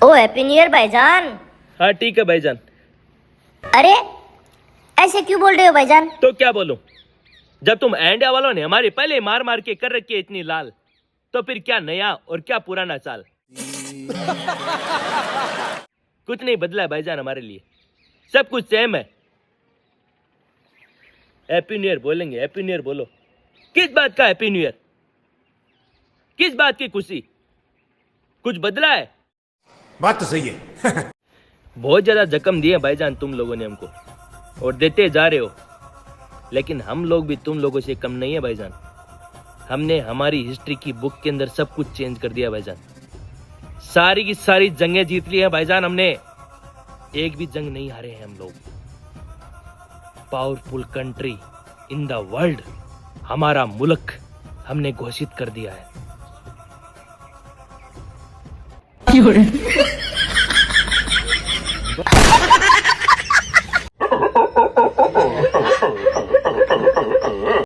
ओ happy new year भाईजान। हाँ ठीक है भाईजान। अरे ऐसे क्यों बोल रहे हो भाईजान? तो क्या बोलूं, जब तुम इंडिया वालों ने हमारी पहले मार मार के कर रखी है इतनी लाल, तो फिर क्या नया और क्या पुराना चाल। कुछ नहीं बदला है भाईजान हमारे लिए, सब कुछ सेम है। हैप्पी न्यू ईयर बोलेंगे, हैप्पी न्यू ईयर बोलो। किस बात का हैप्पी न्यू ईयर, किस बात की खुशी? कुछ बदला है? बात तो सही है। बहुत ज्यादा जख्म दिए भाईजान तुम लोगों ने हमको, और देते जा रहे हो, लेकिन हम लोग भी तुम लोगों से कम नहीं है भाईजान। हमने हमारी हिस्ट्री की बुक के अंदर सब कुछ चेंज कर दिया भाईजान। सारी की सारी जंगें जीत ली हैं भाईजान हमने, एक भी जंग नहीं हारे हैं हम लोग। Powerful country in the world हमारा मुल्क हमने घोषित कर दिया है।